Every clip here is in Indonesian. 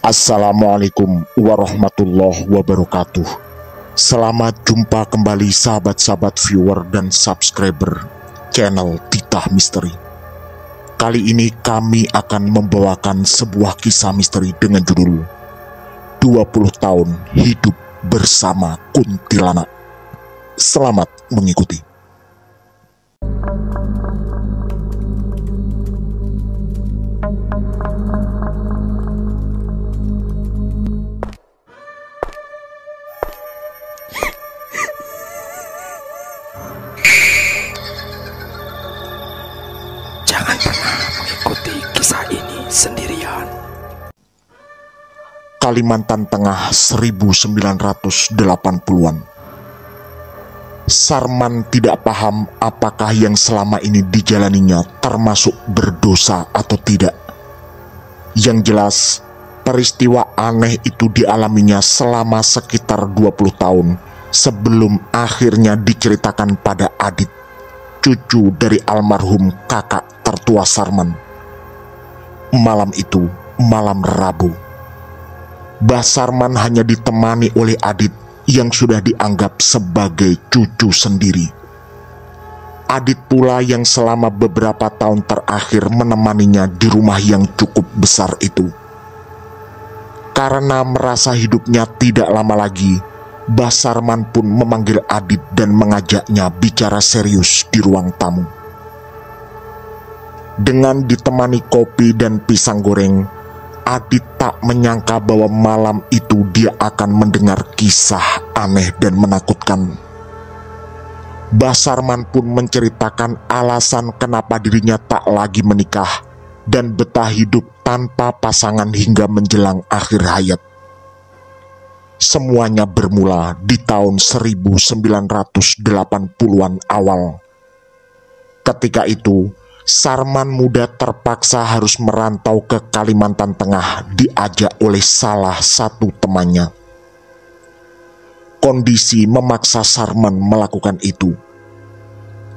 Assalamualaikum warahmatullahi wabarakatuh. Selamat jumpa kembali sahabat-sahabat viewer dan subscriber channel Titah Misteri. Kali ini kami akan membawakan sebuah kisah misteri dengan judul 20 tahun hidup bersama kuntilanak. Selamat mengikuti. Jangan pernah mengikuti kisah ini sendirian. Kalimantan Tengah 1980-an. Sarman tidak paham apakah yang selama ini dijalaninya termasuk berdosa atau tidak. Yang jelas, peristiwa aneh itu dialaminya selama sekitar 20 tahun sebelum akhirnya diceritakan pada Adit, cucu dari almarhum kakak tertua Sarman. Malam itu, malam Rabu. Mbah Sarman hanya ditemani oleh Adit yang sudah dianggap sebagai cucu sendiri. Adit pula yang selama beberapa tahun terakhir menemaninya di rumah yang cukup besar itu. Karena merasa hidupnya tidak lama lagi, Mbah Sarman pun memanggil Adit dan mengajaknya bicara serius di ruang tamu. Dengan ditemani kopi dan pisang goreng, Adit tak menyangka bahwa malam itu dia akan mendengar kisah aneh dan menakutkan. Mbah Sarman pun menceritakan alasan kenapa dirinya tak lagi menikah dan betah hidup tanpa pasangan hingga menjelang akhir hayat. Semuanya bermula di tahun 1980-an awal. Ketika itu, Sarman muda terpaksa harus merantau ke Kalimantan Tengah diajak oleh salah satu temannya. Kondisi memaksa Sarman melakukan itu.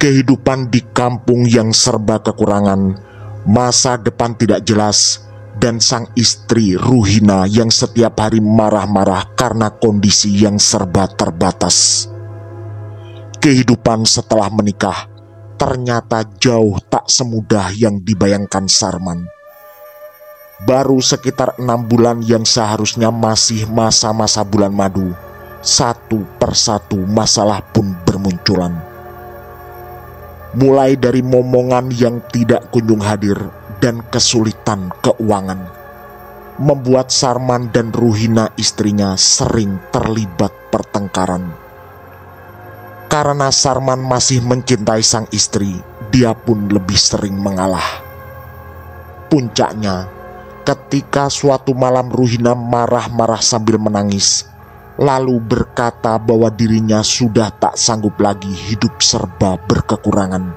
Kehidupan di kampung yang serba kekurangan, masa depan tidak jelas, dan sang istri Ruhina yang setiap hari marah-marah karena kondisi yang serba terbatas. Kehidupan setelah menikah ternyata jauh tak semudah yang dibayangkan Sarman. Baru sekitar 6 bulan yang seharusnya masih masa-masa bulan madu, satu persatu masalah pun bermunculan. Mulai dari momongan yang tidak kunjung hadir dan kesulitan keuangan, membuat Sarman dan Ruhina istrinya sering terlibat pertengkaran. Karena Sarman masih mencintai sang istri, dia pun lebih sering mengalah. Puncaknya, ketika suatu malam Ruhina marah-marah sambil menangis, lalu berkata bahwa dirinya sudah tak sanggup lagi hidup serba berkekurangan.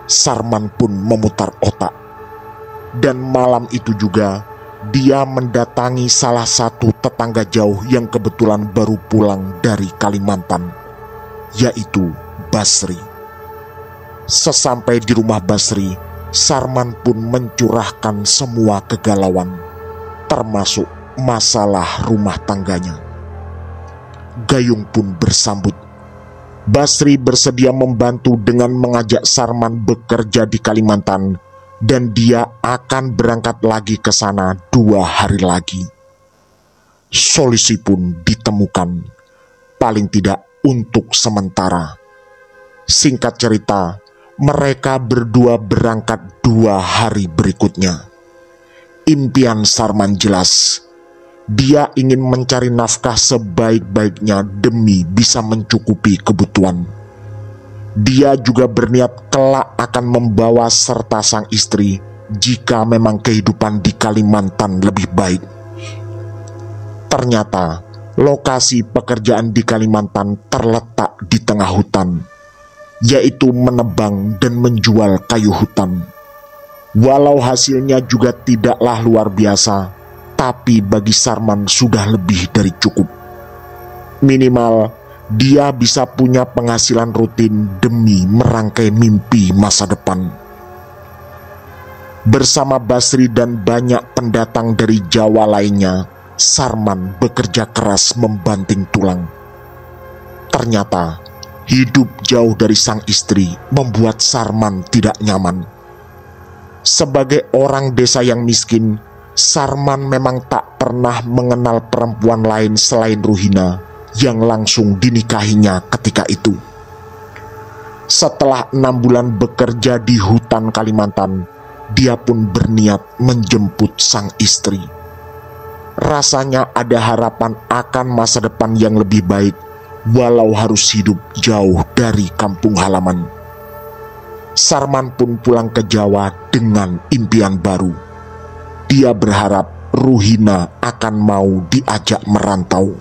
Sarman pun memutar otak. Dan malam itu juga, dia mendatangi salah satu tetangga jauh yang kebetulan baru pulang dari Kalimantan, yaitu Basri. Sesampai di rumah Basri, Sarman pun mencurahkan semua kegalauan, termasuk masalah rumah tangganya. Gayung pun bersambut. Basri bersedia membantu dengan mengajak Sarman bekerja di Kalimantan, dan dia akan berangkat lagi ke sana 2 hari lagi. Solusi pun ditemukan, paling tidak untuk sementara. Singkat cerita, mereka berdua berangkat 2 hari berikutnya. Impian Sarman jelas. Dia ingin mencari nafkah sebaik-baiknya demi bisa mencukupi kebutuhan. Dia juga berniat kelak akan membawa serta sang istri jika memang kehidupan di Kalimantan lebih baik. Ternyata lokasi pekerjaan di Kalimantan terletak di tengah hutan, yaitu menebang dan menjual kayu hutan. Walau hasilnya juga tidaklah luar biasa, tapi bagi Sarman sudah lebih dari cukup. Minimal dia bisa punya penghasilan rutin demi merangkai mimpi masa depan. Bersama Basri dan banyak pendatang dari Jawa lainnya, Sarman bekerja keras membanting tulang. Ternyata, hidup jauh dari sang istri membuat Sarman tidak nyaman. Sebagai orang desa yang miskin, Sarman memang tak pernah mengenal perempuan lain selain Ruhina yang langsung dinikahinya ketika itu. Setelah 6 bulan bekerja di hutan Kalimantan, dia pun berniat menjemput sang istri. Rasanya ada harapan akan masa depan yang lebih baik, walau harus hidup jauh dari kampung halaman. Sarman pun pulang ke Jawa dengan impian baru. Dia berharap Ruhina akan mau diajak merantau.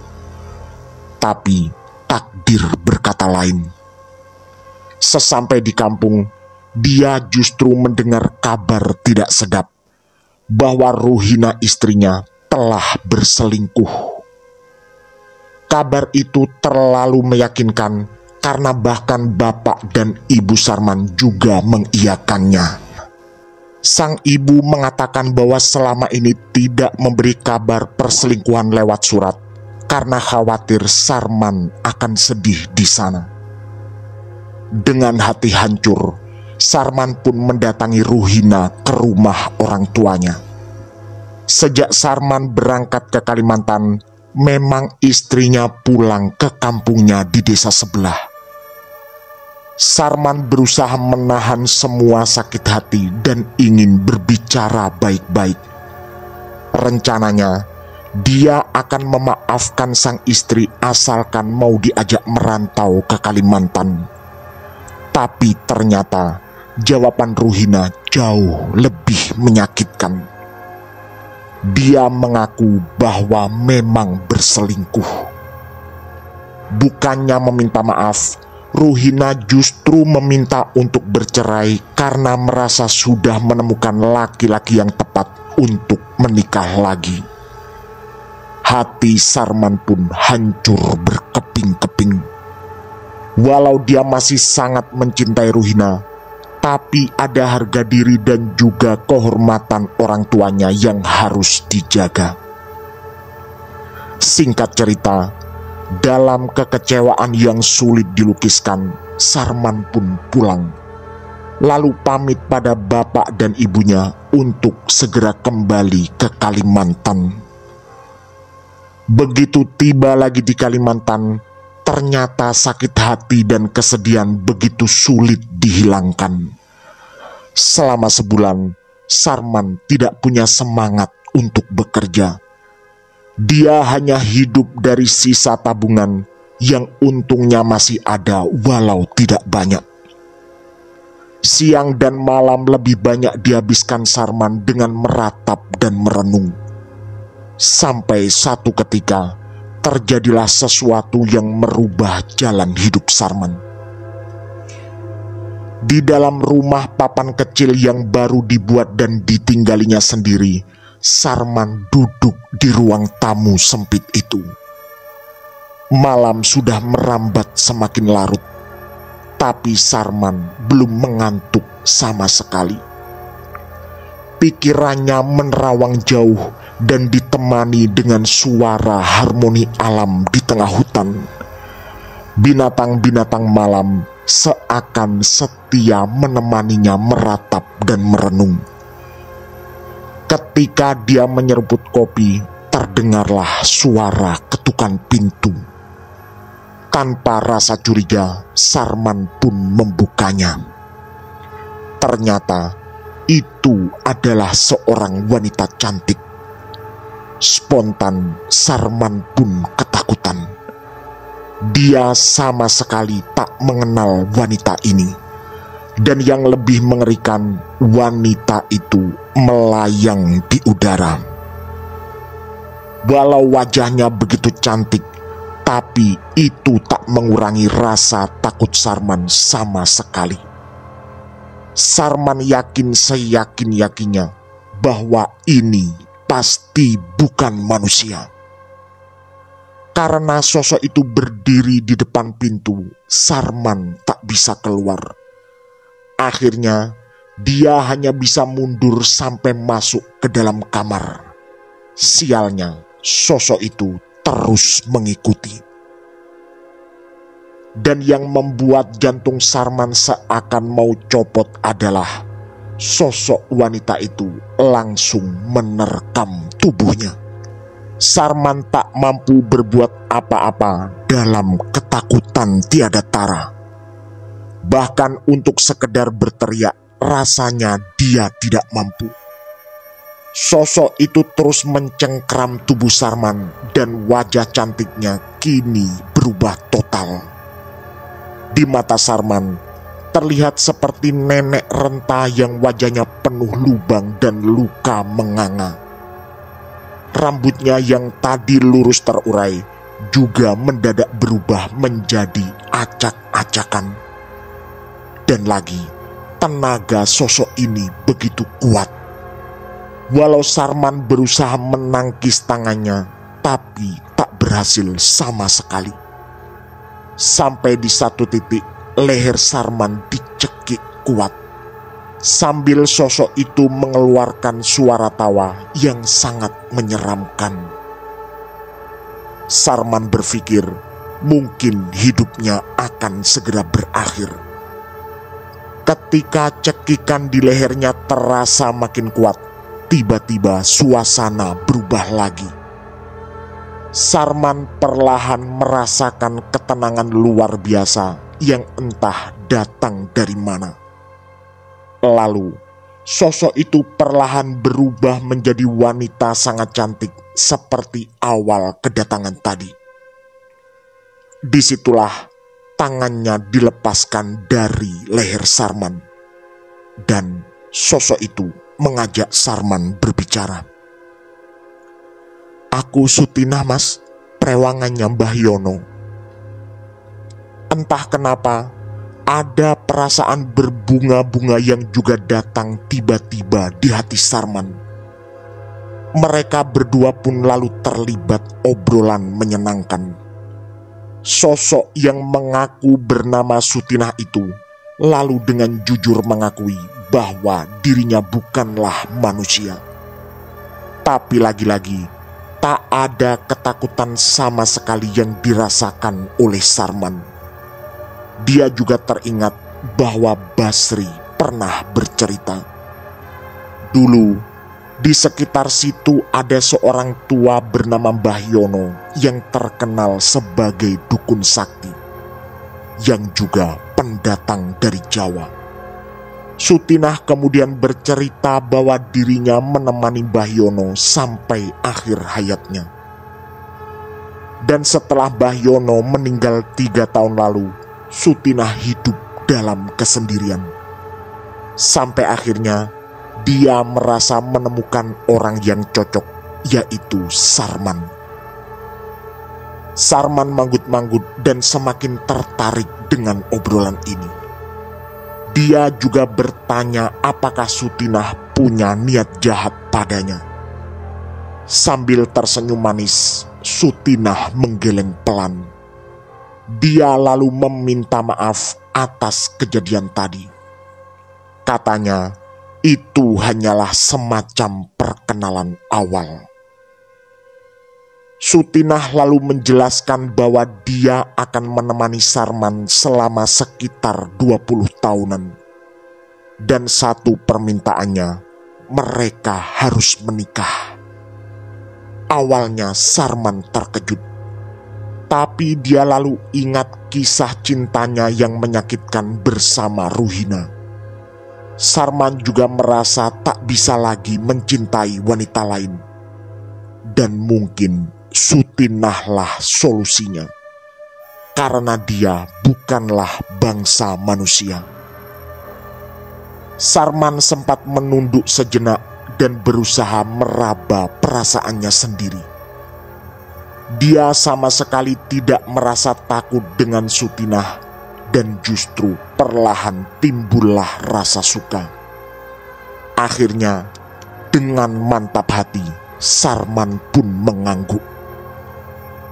Tapi takdir berkata lain. Sesampai di kampung, dia justru mendengar kabar tidak sedap bahwa Ruhina istrinya telah berselingkuh. Kabar itu terlalu meyakinkan karena bahkan bapak dan ibu Sarman juga mengiyakannya. Sang ibu mengatakan bahwa selama ini tidak memberi kabar perselingkuhan lewat surat karena khawatir Sarman akan sedih di sana. Dengan hati hancur, Sarman pun mendatangi Ruhina ke rumah orang tuanya. Sejak Sarman berangkat ke Kalimantan, memang istrinya pulang ke kampungnya di desa sebelah. Sarman berusaha menahan semua sakit hati dan ingin berbicara baik-baik. Rencananya, dia akan memaafkan sang istri asalkan mau diajak merantau ke Kalimantan. Tapi ternyata jawaban Ruhina jauh lebih menyakitkan. Dia mengaku bahwa memang berselingkuh. Bukannya meminta maaf, Ruhina justru meminta untuk bercerai karena merasa sudah menemukan laki-laki yang tepat untuk menikah lagi. Hati Sarman pun hancur berkeping-keping. Walau dia masih sangat mencintai Ruhina, tapi ada harga diri dan juga kehormatan orang tuanya yang harus dijaga. Singkat cerita, dalam kekecewaan yang sulit dilukiskan, Sarman pun pulang, lalu pamit pada bapak dan ibunya untuk segera kembali ke Kalimantan. Begitu tiba lagi di Kalimantan, ternyata sakit hati dan kesedihan begitu sulit dihilangkan. Selama sebulan, Sarman tidak punya semangat untuk bekerja. Dia hanya hidup dari sisa tabungan yang untungnya masih ada walau tidak banyak. Siang dan malam lebih banyak dihabiskan Sarman dengan meratap dan merenung. Sampai satu ketika, terjadilah sesuatu yang merubah jalan hidup Sarman. Di dalam rumah papan kecil yang baru dibuat dan ditinggalinya sendiri, Sarman duduk di ruang tamu sempit itu. Malam sudah merambat semakin larut, tapi Sarman belum mengantuk sama sekali. Pikirannya menerawang jauh dan ditemani dengan suara harmoni alam di tengah hutan. Binatang-binatang malam seakan setia menemaninya meratap dan merenung. Ketika dia menyeruput kopi, terdengarlah suara ketukan pintu. Tanpa rasa curiga, Sarman pun membukanya. Ternyata itu adalah seorang wanita cantik. Spontan Sarman pun ketakutan. Dia sama sekali tak mengenal wanita ini. Dan yang lebih mengerikan, wanita itu melayang di udara. Walau wajahnya begitu cantik, tapi itu tak mengurangi rasa takut Sarman sama sekali. Sarman yakin seyakin-yakinnya bahwa ini pasti bukan manusia. Karena sosok itu berdiri di depan pintu, Sarman tak bisa keluar. Akhirnya Dia hanya bisa mundur sampai masuk ke dalam kamar. Sialnya, sosok itu terus mengikuti. Dan yang membuat jantung Sarman seakan mau copot adalah sosok wanita itu langsung menerkam tubuhnya. Sarman tak mampu berbuat apa-apa dalam ketakutan tiada tara. Bahkan untuk sekedar berteriak, rasanya dia tidak mampu. Sosok itu terus mencengkram tubuh Sarman dan wajah cantiknya kini berubah total. Di mata Sarman terlihat seperti nenek renta yang wajahnya penuh lubang dan luka menganga. Rambutnya yang tadi lurus terurai juga mendadak berubah menjadi acak-acakan. Dan lagi, tenaga sosok ini begitu kuat. Walau Sarman berusaha menangkis tangannya, tapi tak berhasil sama sekali. Sampai di satu titik, leher Sarman dicekik kuat. Sambil sosok itu mengeluarkan suara tawa yang sangat menyeramkan. Sarman berpikir mungkin hidupnya akan segera berakhir. Ketika cekikan di lehernya terasa makin kuat, tiba-tiba suasana berubah lagi. Sarman perlahan merasakan ketenangan luar biasa yang entah datang dari mana. Lalu, sosok itu perlahan berubah menjadi wanita sangat cantik seperti awal kedatangan tadi. Disitulah tangannya dilepaskan dari leher Sarman, dan sosok itu mengajak Sarman berbicara. "Aku Sutinah, Mas, perewangannya Mbah Yono." Entah kenapa, ada perasaan berbunga-bunga yang juga datang tiba-tiba di hati Sarman. Mereka berdua pun lalu terlibat obrolan menyenangkan. Sosok yang mengaku bernama Sutinah itu lalu dengan jujur mengakui bahwa dirinya bukanlah manusia. Tapi lagi-lagi, tak ada ketakutan sama sekali yang dirasakan oleh Sarman. Dia juga teringat bahwa Basri pernah bercerita. Dulu, di sekitar situ ada seorang tua bernama Mbah Yono yang terkenal sebagai dukun sakti, yang juga pendatang dari Jawa. Sutinah kemudian bercerita bahwa dirinya menemani Mbah Yono sampai akhir hayatnya. Dan setelah Mbah Yono meninggal 3 tahun lalu, Sutinah hidup dalam kesendirian. Sampai akhirnya dia merasa menemukan orang yang cocok, yaitu Sarman. Sarman manggut-manggut dan semakin tertarik dengan obrolan ini. Dia juga bertanya apakah Sutinah punya niat jahat padanya. Sambil tersenyum manis, Sutinah menggeleng pelan. Dia lalu meminta maaf atas kejadian tadi. Katanya, itu hanyalah semacam perkenalan awal. Sutinah lalu menjelaskan bahwa dia akan menemani Sarman selama sekitar 20 tahunan. Dan satu permintaannya, mereka harus menikah. Awalnya Sarman terkejut, tapi dia lalu ingat kisah cintanya yang menyakitkan bersama Ruhina. Sarman juga merasa tak bisa lagi mencintai wanita lain. Dan mungkin Sutinahlah solusinya, karena dia bukanlah bangsa manusia. Sarman sempat menunduk sejenak dan berusaha meraba perasaannya sendiri. Dia sama sekali tidak merasa takut dengan Sutinah, dan justru perlahan timbullah rasa suka. Akhirnya, dengan mantap hati, Sarman pun mengangguk.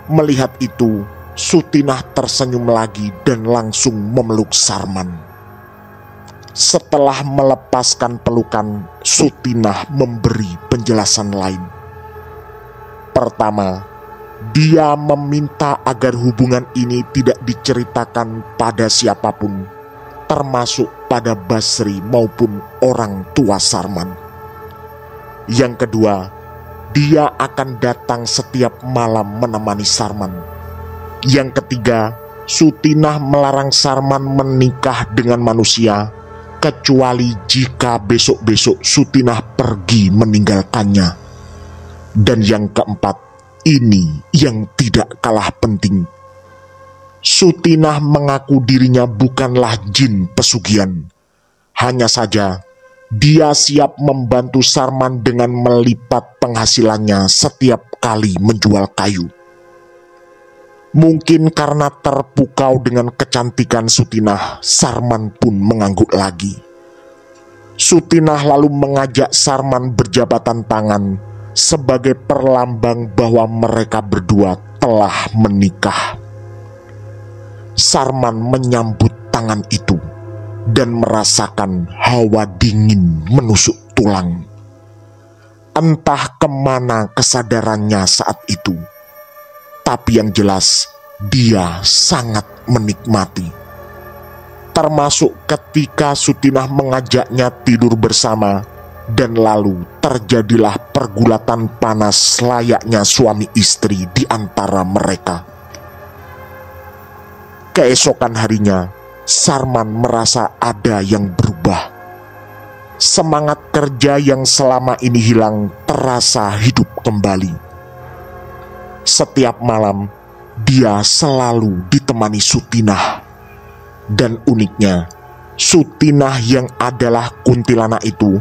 Melihat itu, Sutinah tersenyum lagi dan langsung memeluk Sarman. Setelah melepaskan pelukan, Sutinah memberi penjelasan lain. Pertama, dia meminta agar hubungan ini tidak diceritakan pada siapapun, termasuk pada Basri maupun orang tua Sarman. Yang kedua, dia akan datang setiap malam menemani Sarman. Yang ketiga, Sutinah melarang Sarman menikah dengan manusia, kecuali jika besok-besok Sutinah pergi meninggalkannya. Dan yang keempat, ini yang tidak kalah penting. Sutinah mengaku dirinya bukanlah jin pesugihan. Hanya saja, dia siap membantu Sarman dengan melipat penghasilannya setiap kali menjual kayu. Mungkin karena terpukau dengan kecantikan Sutinah, Sarman pun mengangguk lagi. Sutinah lalu mengajak Sarman berjabatan tangan sebagai perlambang bahwa mereka berdua telah menikah. Sarman menyambut tangan itu dan merasakan hawa dingin menusuk tulang. Entah kemana kesadarannya saat itu, tapi yang jelas dia sangat menikmati. Termasuk ketika Sutinah mengajaknya tidur bersama, dan lalu terjadilah pergulatan panas layaknya suami istri di antara mereka. Keesokan harinya, Sarman merasa ada yang berubah. Semangat kerja yang selama ini hilang terasa hidup kembali. Setiap malam, dia selalu ditemani Sutinah. Dan uniknya, Sutinah yang adalah kuntilanak itu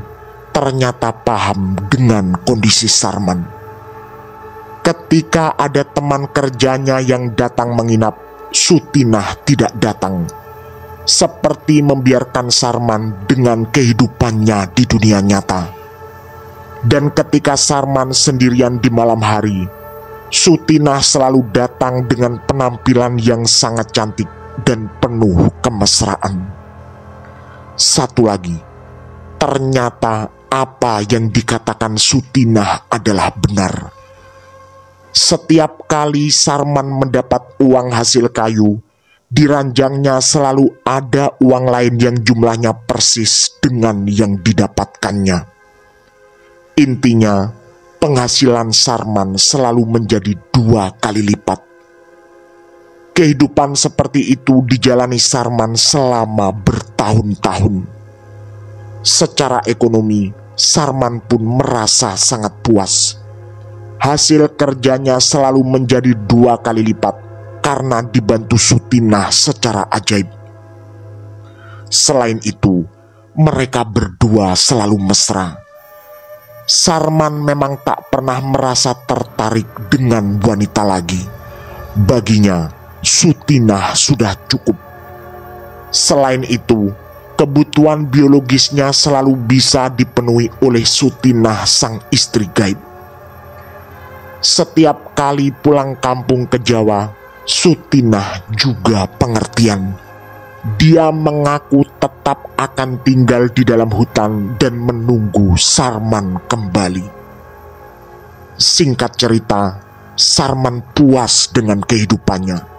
ternyata paham dengan kondisi Sarman. Ketika ada teman kerjanya yang datang menginap, Sutinah tidak datang, seperti membiarkan Sarman dengan kehidupannya di dunia nyata. Dan ketika Sarman sendirian di malam hari, Sutinah selalu datang dengan penampilan yang sangat cantik dan penuh kemesraan. Satu lagi, ternyata apa yang dikatakan Sutinah adalah benar. Setiap kali Sarman mendapat uang hasil kayu, di ranjangnya selalu ada uang lain yang jumlahnya persis dengan yang didapatkannya. Intinya, penghasilan Sarman selalu menjadi 2 kali lipat. Kehidupan seperti itu dijalani Sarman selama bertahun-tahun. Secara ekonomi, Sarman pun merasa sangat puas. Hasil kerjanya selalu menjadi 2 kali lipat karena dibantu Sutinah secara ajaib. Selain itu, mereka berdua selalu mesra. Sarman memang tak pernah merasa tertarik dengan wanita lagi. Baginya, Sutinah sudah cukup. Selain itu, kebutuhan biologisnya selalu bisa dipenuhi oleh Sutinah sang istri gaib. Setiap kali pulang kampung ke Jawa, Sutinah juga pengertian. Dia mengaku tetap akan tinggal di dalam hutan dan menunggu Sarman kembali. Singkat cerita, Sarman puas dengan kehidupannya.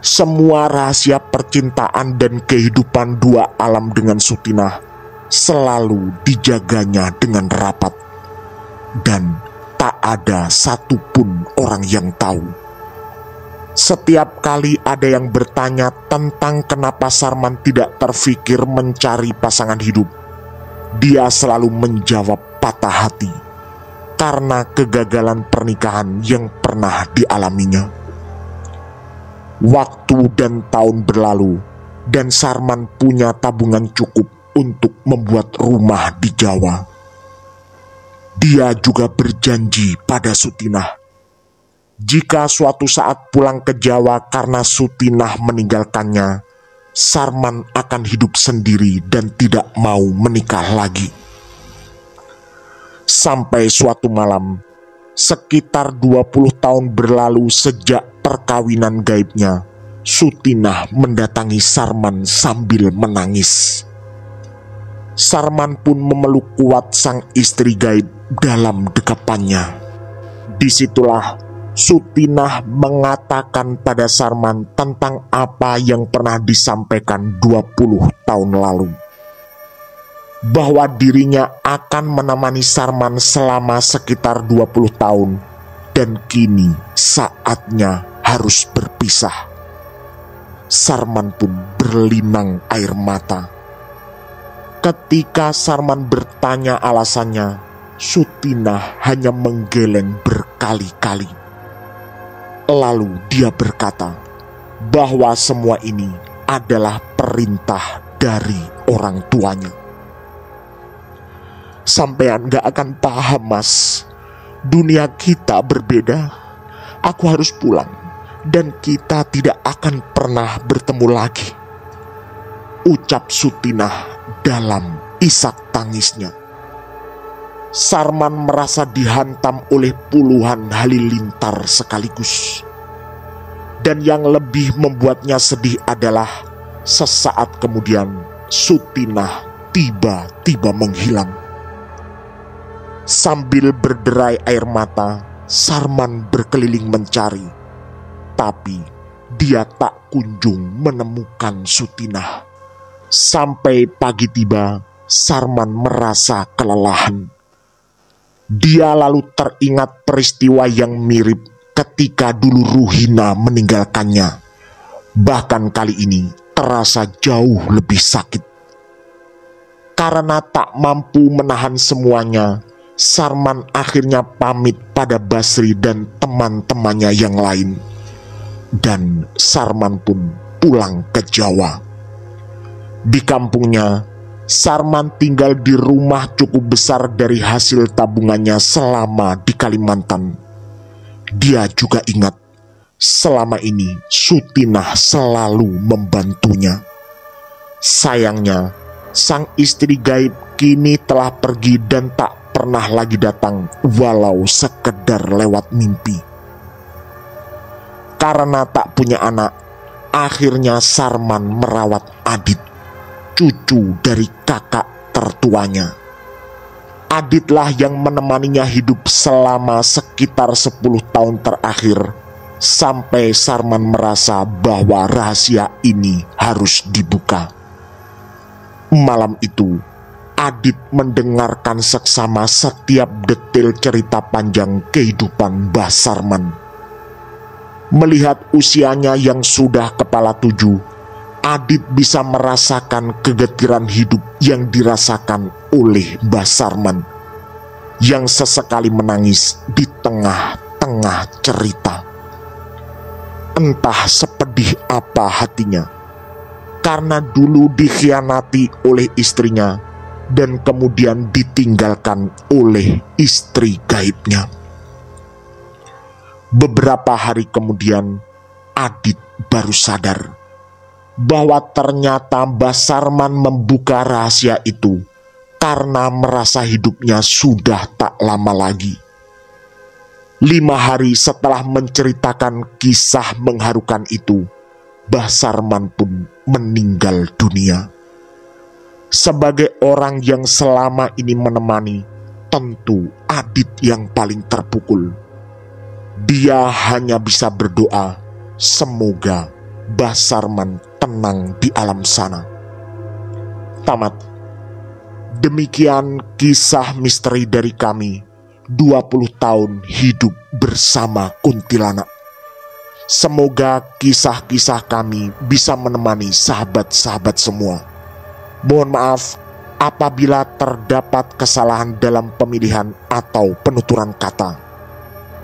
Semua rahasia percintaan dan kehidupan 2 alam dengan Sutinah selalu dijaganya dengan rapat. Dan tak ada satupun orang yang tahu. Setiap kali ada yang bertanya tentang kenapa Sarman tidak terfikir mencari pasangan hidup, dia selalu menjawab patah hati karena kegagalan pernikahan yang pernah dialaminya. Waktu dan tahun berlalu, dan Sarman punya tabungan cukup untuk membuat rumah di Jawa. Dia juga berjanji pada Sutinah, jika suatu saat pulang ke Jawa karena Sutinah meninggalkannya, Sarman akan hidup sendiri dan tidak mau menikah lagi. Sampai suatu malam, sekitar 20 tahun berlalu sejak perkawinan gaibnya, Sutinah mendatangi Sarman sambil menangis. Sarman pun memeluk kuat sang istri gaib dalam dekapannya. Disitulah Sutinah mengatakan pada Sarman tentang apa yang pernah disampaikan 20 tahun lalu, bahwa dirinya akan menemani Sarman selama sekitar 20 tahun dan kini saatnya harus berpisah. Sarman pun berlinang air mata. Ketika Sarman bertanya alasannya, Sutinah hanya menggeleng berkali-kali. Lalu dia berkata bahwa semua ini adalah perintah dari orang tuanya. Sampean gak akan paham, Mas. Dunia kita berbeda. Aku harus pulang dan kita tidak akan pernah bertemu lagi, ucap Sutinah dalam isak tangisnya. Sarman merasa dihantam oleh puluhan halilintar sekaligus. Dan yang lebih membuatnya sedih adalah sesaat kemudian Sutinah tiba-tiba menghilang. Sambil berderai air mata, Sarman berkeliling mencari, tapi dia tak kunjung menemukan Sutinah. Sampai pagi tiba, Sarman merasa kelelahan. Dia lalu teringat peristiwa yang mirip ketika dulu Ruhina meninggalkannya. Bahkan kali ini terasa jauh lebih sakit. Karena tak mampu menahan semuanya, Sarman akhirnya pamit pada Basri dan teman-temannya yang lain. Dan Sarman pun pulang ke Jawa. Di kampungnya, Sarman tinggal di rumah cukup besar dari hasil tabungannya selama di Kalimantan. Dia juga ingat, selama ini Sutinah selalu membantunya. Sayangnya, sang istri gaib kini telah pergi dan tak pernah lagi datang walau sekedar lewat mimpi. Karena tak punya anak, akhirnya Sarman merawat Adit, cucu dari kakak tertuanya. Aditlah yang menemaninya hidup selama sekitar 10 tahun terakhir, sampai Sarman merasa bahwa rahasia ini harus dibuka. Malam itu, Adit mendengarkan seksama setiap detail cerita panjang kehidupan Mbah Sarman. Melihat usianya yang sudah kepala 7, Adit bisa merasakan kegetiran hidup yang dirasakan oleh Mbah Sarman, yang sesekali menangis di tengah-tengah cerita. Entah sepedih apa hatinya, karena dulu dikhianati oleh istrinya dan kemudian ditinggalkan oleh istri gaibnya. Beberapa hari kemudian, Adit baru sadar bahwa ternyata Mbah Sarman membuka rahasia itu karena merasa hidupnya sudah tak lama lagi. 5 hari setelah menceritakan kisah mengharukan itu, Mbah Sarman pun meninggal dunia. Sebagai orang yang selama ini menemani, tentu Adit yang paling terpukul. Dia hanya bisa berdoa, semoga Mbah Sarman tenang di alam sana. Tamat. Demikian kisah misteri dari kami, 20 tahun hidup bersama kuntilanak. Semoga kisah-kisah kami bisa menemani sahabat-sahabat semua. Mohon maaf apabila terdapat kesalahan dalam pemilihan atau penuturan kata.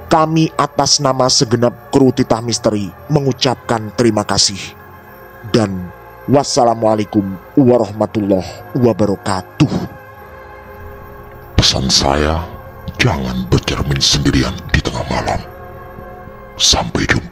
Kami atas nama segenap kru Titah Misteri mengucapkan terima kasih. Dan wassalamualaikum warahmatullahi wabarakatuh. Pesan saya, jangan bercermin sendirian di tengah malam. Sampai jumpa.